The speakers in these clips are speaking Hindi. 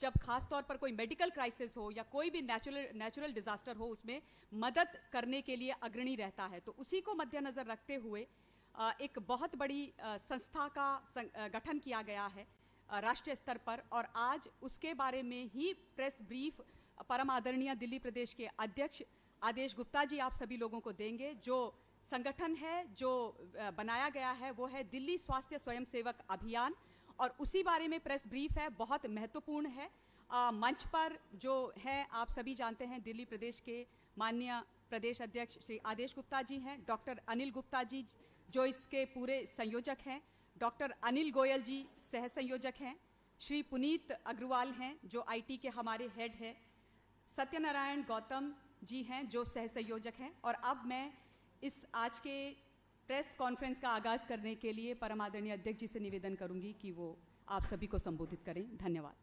जब खास तौर पर कोई मेडिकल क्राइसिस हो या कोई भी नेचुरल डिजास्टर हो, उसमें मदद करने के लिए अग्रणी रहता है। तो उसी को मद्देनजर रखते हुए एक बहुत बड़ी संस्था का गठन किया गया है राष्ट्रीय स्तर पर, और आज उसके बारे में ही प्रेस ब्रीफ परम आदरणीय दिल्ली प्रदेश के अध्यक्ष आदेश गुप्ता जी आप सभी लोगों को देंगे। जो संगठन है, जो बनाया गया है, वो है दिल्ली स्वास्थ्य स्वयंसेवक अभियान, और उसी बारे में प्रेस ब्रीफ है, बहुत महत्वपूर्ण है। मंच पर जो है आप सभी जानते हैं, दिल्ली प्रदेश के माननीय प्रदेश अध्यक्ष श्री आदेश गुप्ता जी हैं, डॉक्टर अनिल गुप्ता जी जो इसके पूरे संयोजक हैं, डॉक्टर अनिल गोयल जी सह संयोजक हैं, श्री पुनीत अग्रवाल हैं जो आईटी के हमारे हेड हैं, सत्यनारायण गौतम जी हैं जो सह संयोजक हैं। और अब मैं इस आज के प्रेस कॉन्फ्रेंस का आगाज़ करने के लिए परम आदरणीय अध्यक्ष जी से निवेदन करूंगी कि वो आप सभी को संबोधित करें। धन्यवाद।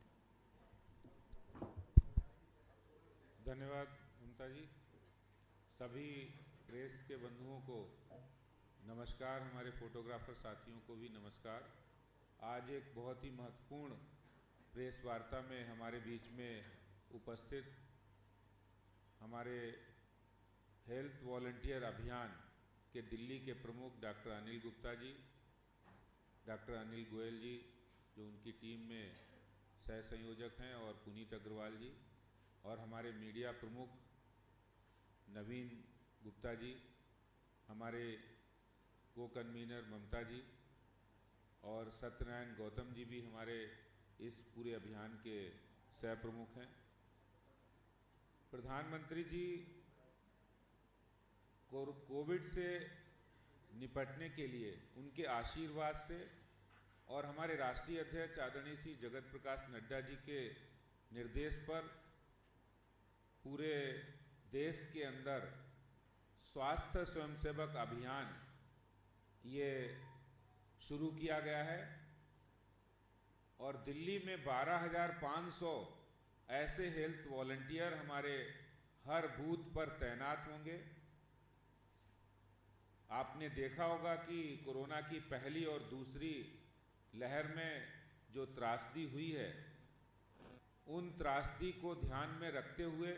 धन्यवाद ममता जी। सभी प्रेस के बंधुओं को नमस्कार, हमारे फोटोग्राफर साथियों को भी नमस्कार। आज एक बहुत ही महत्वपूर्ण प्रेस वार्ता में हमारे बीच में उपस्थित हमारे हेल्थ वॉलंटियर अभियान के दिल्ली के प्रमुख डॉक्टर अनिल गुप्ता जी, डॉक्टर अनिल गोयल जी जो उनकी टीम में सह संयोजक हैं, और पुनीत अग्रवाल जी, और हमारे मीडिया प्रमुख नवीन गुप्ता जी, हमारे को कन्वीनर ममता जी, और सत्यनारायण गौतम जी भी हमारे इस पूरे अभियान के सह प्रमुख हैं। प्रधानमंत्री जी कोविड से निपटने के लिए उनके आशीर्वाद से और हमारे राष्ट्रीय अध्यक्ष आदरणीय श्री जगत प्रकाश नड्डा जी के निर्देश पर पूरे देश के अंदर स्वास्थ्य स्वयंसेवक अभियान ये शुरू किया गया है, और दिल्ली में 12,500 ऐसे हेल्थ वॉलंटियर हमारे हर बूथ पर तैनात होंगे। आपने देखा होगा कि कोरोना की पहली और दूसरी लहर में जो त्रासदी हुई है, उन त्रासदी को ध्यान में रखते हुए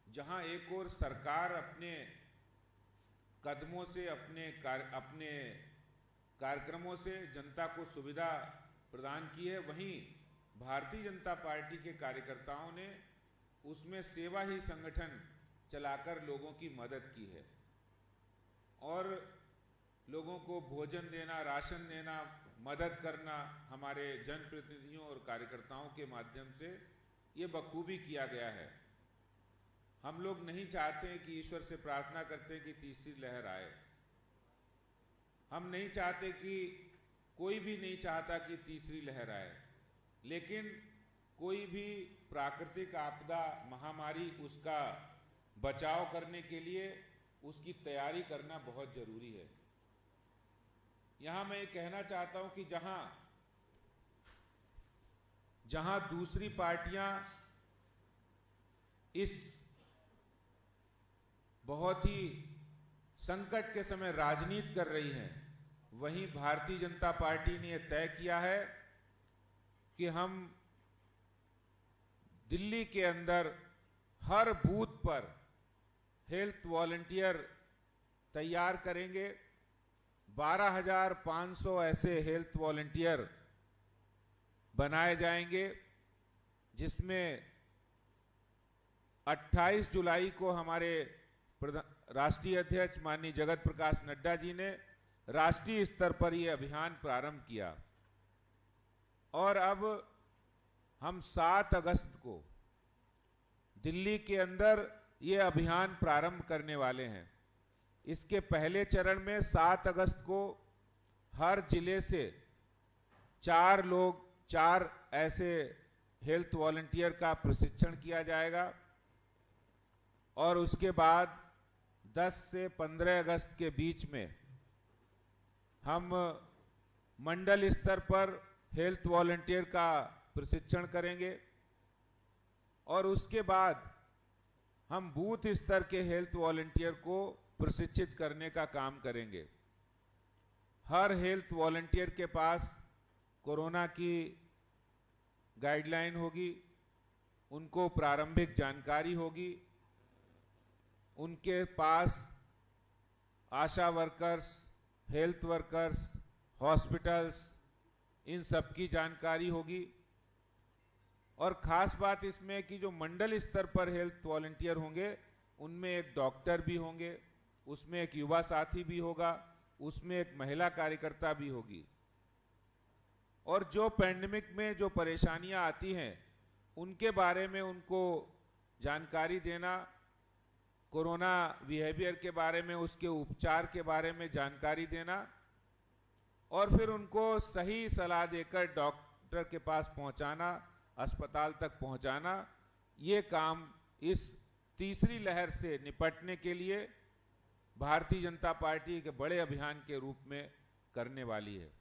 जहां एक ओर सरकार अपने कदमों से, अपने कार्यक्रमों से जनता को सुविधा प्रदान की है, वहीं भारतीय जनता पार्टी के कार्यकर्ताओं ने उसमें सेवा ही संगठन चलाकर लोगों की मदद की है, और लोगों को भोजन देना, राशन देना, मदद करना हमारे जनप्रतिनिधियों और कार्यकर्ताओं के माध्यम से ये बखूबी किया गया है। हम लोग नहीं चाहते हैं कि ईश्वर से प्रार्थना करते हैं कि तीसरी लहर आए। हम नहीं चाहते कि कोई भी नहीं चाहता कि तीसरी लहर आए, लेकिन कोई भी प्राकृतिक आपदा, महामारी, उसका बचाव करने के लिए उसकी तैयारी करना बहुत जरूरी है। यहां मैं कहना चाहता हूं कि जहां दूसरी पार्टियां इस बहुत ही संकट के समय राजनीति कर रही हैं, वहीं भारतीय जनता पार्टी ने यह तय किया है कि हम दिल्ली के अंदर हर बूथ पर हेल्थ वॉलंटियर तैयार करेंगे। 12,500 ऐसे हेल्थ वॉलंटियर बनाए जाएंगे, जिसमें 28 जुलाई को हमारे राष्ट्रीय अध्यक्ष माननीय जगत प्रकाश नड्डा जी ने राष्ट्रीय स्तर पर यह अभियान प्रारंभ किया, और अब हम 7 अगस्त को दिल्ली के अंदर यह अभियान प्रारंभ करने वाले हैं। इसके पहले चरण में 7 अगस्त को हर जिले से 4 ऐसे हेल्थ वॉलंटियर का प्रशिक्षण किया जाएगा, और उसके बाद 10 से 15 अगस्त के बीच में हम मंडल स्तर पर हेल्थ वॉलंटियर का प्रशिक्षण करेंगे, और उसके बाद हम बूथ स्तर के हेल्थ वॉलंटियर को प्रशिक्षित करने का काम करेंगे। हर हेल्थ वॉलंटियर के पास कोरोना की गाइडलाइन होगी, उनको प्रारंभिक जानकारी होगी, उनके पास आशा वर्कर्स, हेल्थ वर्कर्स, हॉस्पिटल्स, इन सब की जानकारी होगी। और खास बात इसमें कि जो मंडल स्तर पर हेल्थ वॉलंटियर होंगे उनमें एक डॉक्टर भी होंगे, उसमें एक युवा साथी भी होगा, उसमें एक महिला कार्यकर्ता भी होगी। और जो पैंडेमिक में जो परेशानियां आती हैं उनके बारे में उनको जानकारी देना, कोरोना बिहेवियर के बारे में, उसके उपचार के बारे में जानकारी देना और फिर उनको सही सलाह देकर डॉक्टर के पास पहुंचाना, अस्पताल तक पहुंचाना, ये काम इस तीसरी लहर से निपटने के लिए भारतीय जनता पार्टी के बड़े अभियान के रूप में करने वाली है।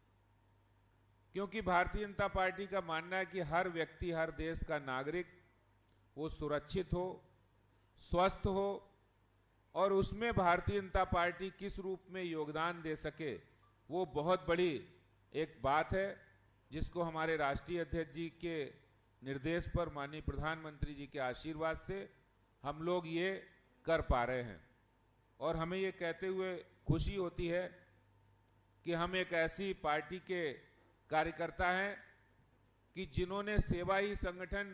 क्योंकि भारतीय जनता पार्टी का मानना है कि हर व्यक्ति, हर देश का नागरिक वो सुरक्षित हो, स्वस्थ हो और उसमें भारतीय जनता पार्टी किस रूप में योगदान दे सके, वो बहुत बड़ी एक बात है जिसको हमारे राष्ट्रीय अध्यक्ष जी के निर्देश पर, माननीय प्रधानमंत्री जी के आशीर्वाद से हम लोग ये कर पा रहे हैं। और हमें ये कहते हुए खुशी होती है कि हम एक ऐसी पार्टी के कार्यकर्ता हैं कि जिन्होंने सेवा ही संगठन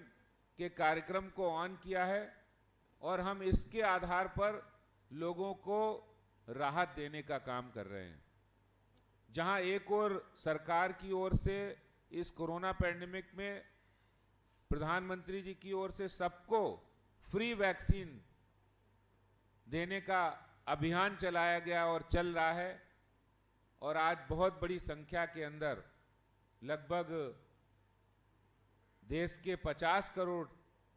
के कार्यक्रम को ऑन किया है और हम इसके आधार पर लोगों को राहत देने का काम कर रहे हैं। जहां एक ओर सरकार की ओर से इस कोरोना पैंडेमिक में प्रधानमंत्री जी की ओर से सबको फ्री वैक्सीन देने का अभियान चलाया गया और चल रहा है और आज बहुत बड़ी संख्या के अंदर लगभग देश के 50 करोड़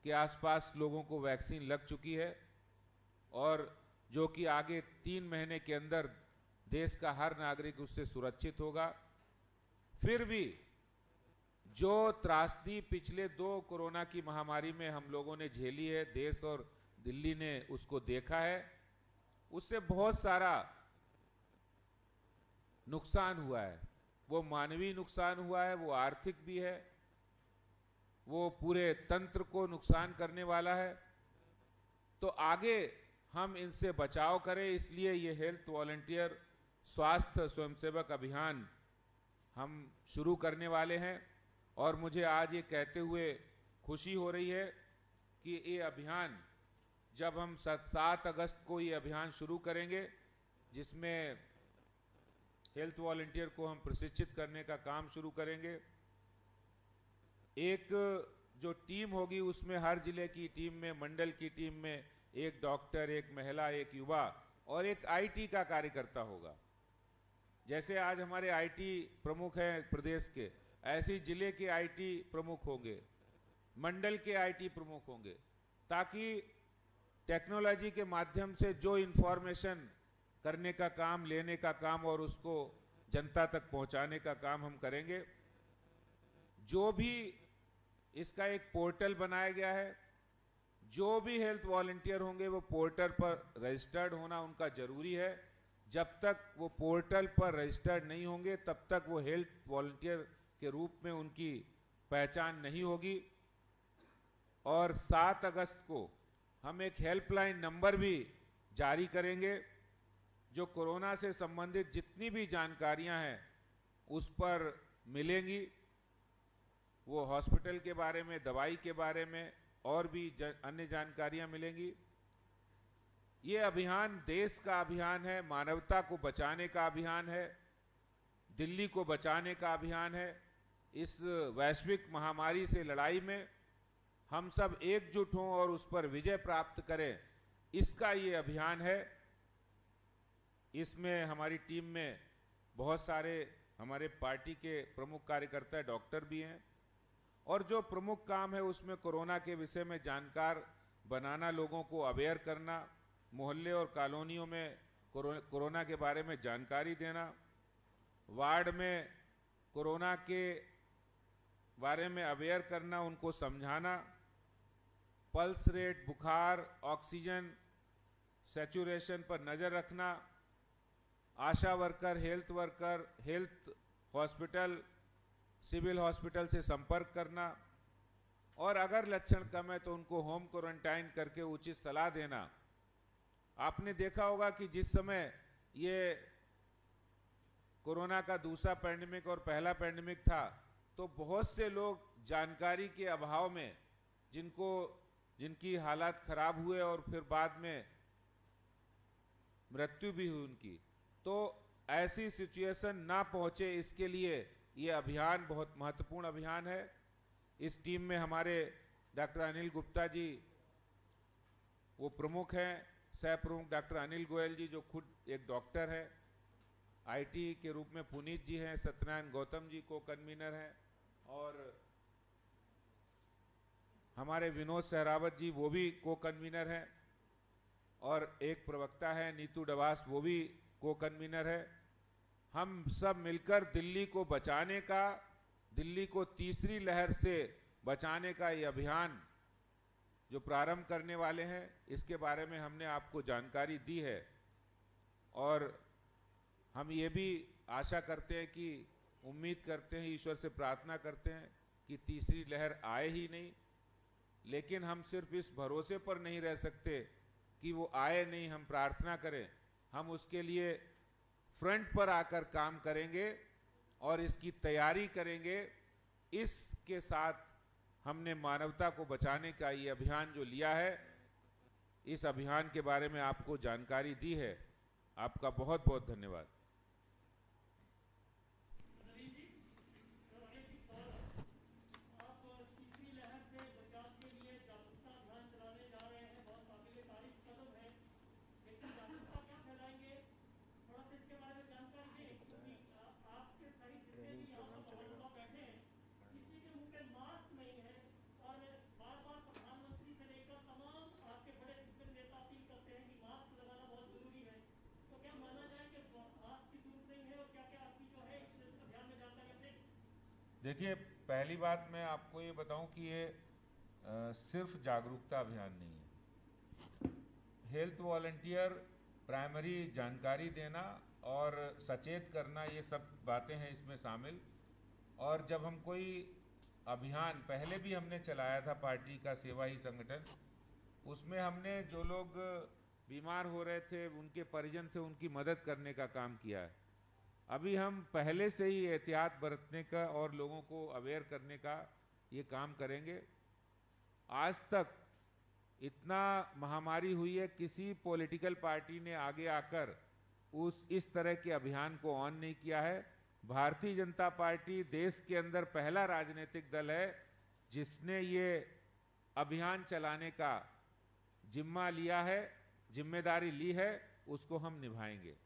के आसपास लोगों को वैक्सीन लग चुकी है और जो कि आगे 3 महीने के अंदर देश का हर नागरिक उससे सुरक्षित होगा। फिर भी जो त्रासदी पिछले 2 कोरोना की महामारी में हम लोगों ने झेली है, देश और दिल्ली ने उसको देखा है, उससे बहुत सारा नुकसान हुआ है। वो मानवीय नुकसान हुआ है, वो आर्थिक भी है, वो पूरे तंत्र को नुकसान करने वाला है। तो आगे हम इनसे बचाव करें, इसलिए ये हेल्थ वॉलंटियर स्वास्थ्य स्वयंसेवक अभियान हम शुरू करने वाले हैं। और मुझे आज ये कहते हुए खुशी हो रही है कि ये अभियान जब हम 7 अगस्त को ये अभियान शुरू करेंगे, जिसमें हेल्थ वॉलंटियर को हम प्रशिक्षित करने का काम शुरू करेंगे। एक जो टीम होगी उसमें हर जिले की टीम में, मंडल की टीम में एक डॉक्टर, एक महिला, एक युवा और एक आईटी का कार्यकर्ता होगा। जैसे आज हमारे आईटी प्रमुख हैं प्रदेश के, ऐसे जिले के आईटी प्रमुख होंगे, मंडल के आईटी प्रमुख होंगे, ताकि टेक्नोलॉजी के माध्यम से जो इंफॉर्मेशन करने का काम, लेने का काम और उसको जनता तक पहुंचाने का काम हम करेंगे। जो भी इसका एक पोर्टल बनाया गया है, जो भी हेल्थ वॉलंटियर होंगे वो पोर्टल पर रजिस्टर्ड होना उनका जरूरी है। जब तक वो पोर्टल पर रजिस्टर्ड नहीं होंगे तब तक वो हेल्थ वॉलंटियर के रूप में उनकी पहचान नहीं होगी। और 7 अगस्त को हम एक हेल्पलाइन नंबर भी जारी करेंगे, जो कोरोना से संबंधित जितनी भी जानकारियां हैं उस पर मिलेंगी। वो हॉस्पिटल के बारे में, दवाई के बारे में और भी अन्य जानकारियां मिलेंगी। ये अभियान देश का अभियान है, मानवता को बचाने का अभियान है, दिल्ली को बचाने का अभियान है। इस वैश्विक महामारी से लड़ाई में हम सब एकजुट हों और उस पर विजय प्राप्त करें, इसका ये अभियान है। इसमें हमारी टीम में बहुत सारे हमारे पार्टी के प्रमुख कार्यकर्ता, डॉक्टर भी हैं और जो प्रमुख काम है उसमें कोरोना के विषय में जानकार बनाना, लोगों को अवेयर करना, मोहल्ले और कॉलोनियों में कोरोना के बारे में जानकारी देना, वार्ड में कोरोना के बारे में अवेयर करना, उनको समझाना, पल्स रेट, बुखार, ऑक्सीजन सैचुरेशन पर नजर रखना, ASHA worker, health hospital, civil hospital से संपर्क करना और अगर लक्षण कम है तो उनको होम क्वारंटाइन करके उचित सलाह देना। आपने देखा होगा कि जिस समय ये कोरोना का दूसरा पैंडेमिक और पहला पैंडेमिक था, तो बहुत से लोग जानकारी के अभाव में जिनकी हालात खराब हुए और फिर बाद में मृत्यु भी हुई उनकी। तो ऐसी सिचुएशन ना पहुंचे, इसके लिए ये अभियान बहुत महत्वपूर्ण अभियान है। इस टीम में हमारे डॉक्टर अनिल गुप्ता जी वो प्रमुख हैं, सह प्रमुख डॉक्टर अनिल गोयल जी जो खुद एक डॉक्टर है, आईटी के रूप में पुनीत जी हैं, सत्यनारायण गौतम जी को कन्वीनर हैं, और हमारे विनोद सहरावत जी वो भी को कन्वीनर हैं, और एक प्रवक्ता है नीतू डवास वो भी को कन्वीनर है। हम सब मिलकर दिल्ली को बचाने का, दिल्ली को तीसरी लहर से बचाने का ये अभियान जो प्रारंभ करने वाले हैं, इसके बारे में हमने आपको जानकारी दी है। और हम ये भी आशा करते हैं कि, उम्मीद करते हैं, ईश्वर से प्रार्थना करते हैं कि तीसरी लहर आए ही नहीं। लेकिन हम सिर्फ इस भरोसे पर नहीं रह सकते कि वो आए नहीं, हम प्रार्थना करें। हम उसके लिए फ्रंट पर आकर काम करेंगे और इसकी तैयारी करेंगे। इसके साथ हमने मानवता को बचाने का ये अभियान जो लिया है, इस अभियान के बारे में आपको जानकारी दी है। आपका बहुत बहुत धन्यवाद। देखिए, पहली बात मैं आपको ये बताऊं कि ये सिर्फ जागरूकता अभियान नहीं है। हेल्थ वॉलंटियर, प्राइमरी जानकारी देना और सचेत करना, ये सब बातें हैं इसमें शामिल। और जब हम कोई अभियान पहले भी हमने चलाया था, पार्टी का सेवा ही संगठन, उसमें हमने जो लोग बीमार हो रहे थे, उनके परिजन थे, उनकी मदद करने का काम किया है। अभी हम पहले से ही एहतियात बरतने का और लोगों को अवेयर करने का ये काम करेंगे। आज तक इतना महामारी हुई है, किसी पॉलिटिकल पार्टी ने आगे आकर इस तरह के अभियान को ऑन नहीं किया है। भारतीय जनता पार्टी देश के अंदर पहला राजनीतिक दल है जिसने ये अभियान चलाने का जिम्मा लिया है, जिम्मेदारी ली है, उसको हम निभाएंगे।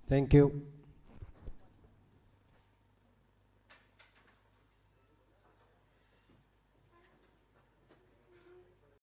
Thank you.